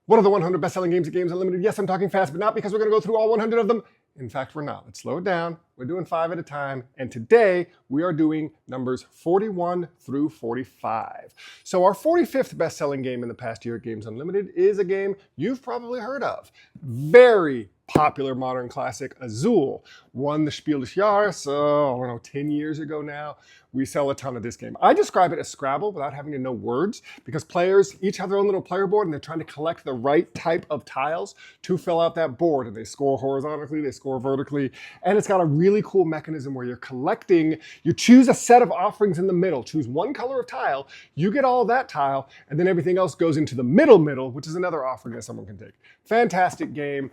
What are the 100 best-selling games at Games Unlimited? Yes, I'm talking fast, but not because we're going to go through all 100 of them. In fact, we're not. Let's slow it down. We're doing 5 at a time. And today, we are doing numbers 41 through 45. So our 45th best-selling game in the past year at Games Unlimited is a game you've probably heard of. Very popular modern classic, Azul. Won the Spiel des Jahres, I don't know, 10 years ago now. We sell a ton of this game. I describe it as Scrabble without having to know words because players each have their own little player board and they're trying to collect the right type of tiles to fill out that board. And they score horizontally, they score vertically. And it's got a really cool mechanism where you're collecting, you choose a set of offerings in the middle, choose one color of tile, you get all of that tile, and then everything else goes into the middle, which is another offering that someone can take. Fantastic game.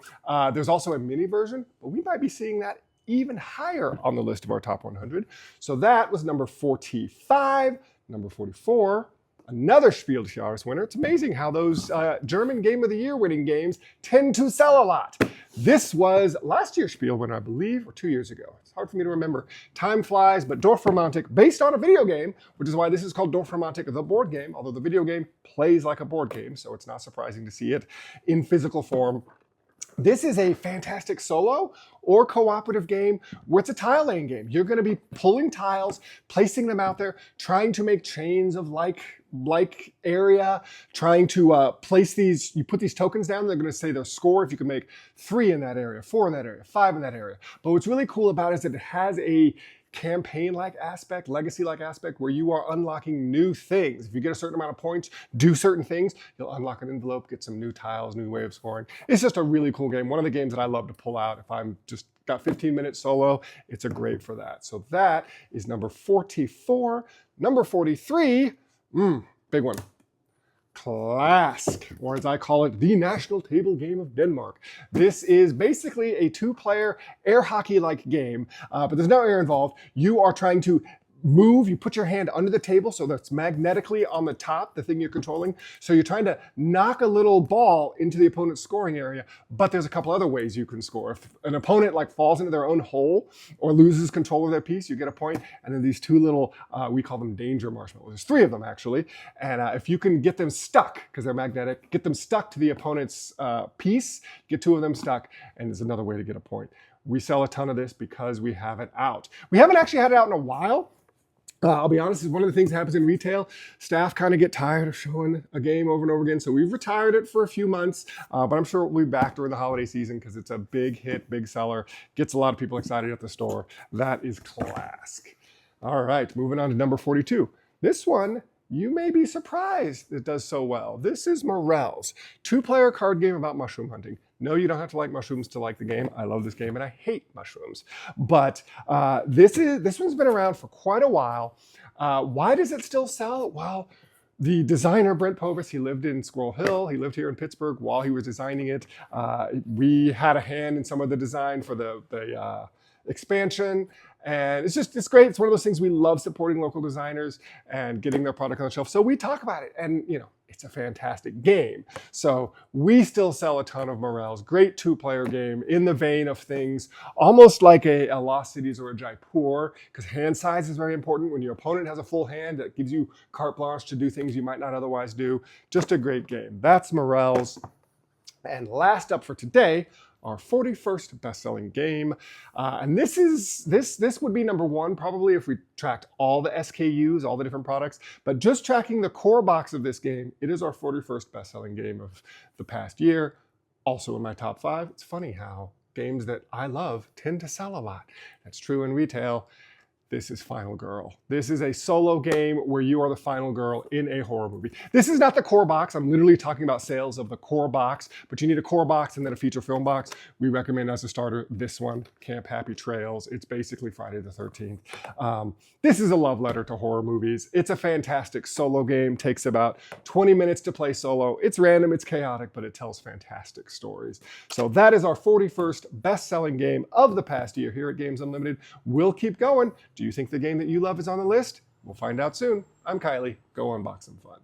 There's also a mini version, but we might be seeing that even higher on the list of our top 100. So that was number 45. Number 44, another Spiel des Jahres winner. It's amazing how those German Game of the Year winning games tend to sell a lot. This was last year's Spiel winner, I believe, or 2 years ago. It's hard for me to remember. Time flies, but DWF Rantic, based on a video game, which is why this is called DWF Rantic, the board game, although the video game plays like a board game, so it's not surprising to see it in physical form. This is a fantastic solo or cooperative game where it's a tile laying game. You're going to be pulling tiles, placing them out there, trying to make chains of like area, trying to place these, you put these tokens down, they're going to say their score if you can make 3 in that area, 4 in that area, 5 in that area. But what's really cool about it is that it has a campaign-like aspect, legacy-like aspect, where you are unlocking new things. If you get a certain amount of points, do certain things, you'll unlock an envelope, get some new tiles, new way of scoring. It's just a really cool game. One of the games that I love to pull out if I'm just got 15 minutes solo, it's a great for that. So that is number 44. Number 43, big one. CLASK, or as I call it, the national table game of Denmark. This is basically a 2-player air hockey-like game, but there's no air involved. You are trying to move, you put your hand under the table so that's magnetically on the top, the thing you're controlling. So you're trying to knock a little ball into the opponent's scoring area, but there's a couple other ways you can score. If an opponent like falls into their own hole or loses control of their piece, you get a point. And then these 2 little, we call them danger marshmallows. There's 3 of them actually. And if you can get them stuck, because they're magnetic, get them stuck to the opponent's piece, get 2 of them stuck, and there's another way to get a point. We sell a ton of this because we have it out. We haven't actually had it out in a while. I'll be honest, it's one of the things that happens in retail. Staff kind of get tired of showing a game over and over again. So we've retired it for a few months, but I'm sure we'll be back during the holiday season because it's a big hit, big seller. Gets a lot of people excited at the store. That is CLASK. All right, moving on to number 42. This one, you may be surprised it does so well. This is MORELS, 2-player card game about mushroom hunting. No, you don't have to like mushrooms to like the game. I love this game and I hate mushrooms. But this one's been around for quite a while. Why does it still sell? Well, the designer, Brent Povis, he lived in Squirrel Hill. He lived here in Pittsburgh while he was designing it. We had a hand in some of the design for the expansion. And it's great. It's one of those things we love, supporting local designers and getting their product on the shelf. So we talk about it, and it's a fantastic game. So we still sell a ton of MORELS. Great 2-player game in the vein of things almost like a Lost Cities or a Jaipur, because hand size is very important. When your opponent has a full hand, that gives you carte blanche to do things you might not otherwise do. Just a great game. That's MORELS. And last up for today, our 41st best-selling game. And this would be number 1 probably if we tracked all the SKUs, all the different products. But just tracking the core box of this game, it is our 41st best-selling game of the past year. Also in my top 5. It's funny how games that I love tend to sell a lot. That's true in retail. This is Final Girl. This is a solo game where you are the final girl in a horror movie. This is not the core box. I'm literally talking about sales of the core box, but you need a core box and then a feature film box. We recommend as a starter this one, Camp Happy Trails. It's basically Friday the 13th. This is a love letter to horror movies. It's a fantastic solo game. Takes about 20 minutes to play solo. It's random, it's chaotic, but it tells fantastic stories. So that is our 41st best-selling game of the past year here at Games Unlimited. We'll keep going. Do you think the game that you love is on the list? We'll find out soon. I'm Kylie. Go unbox some fun.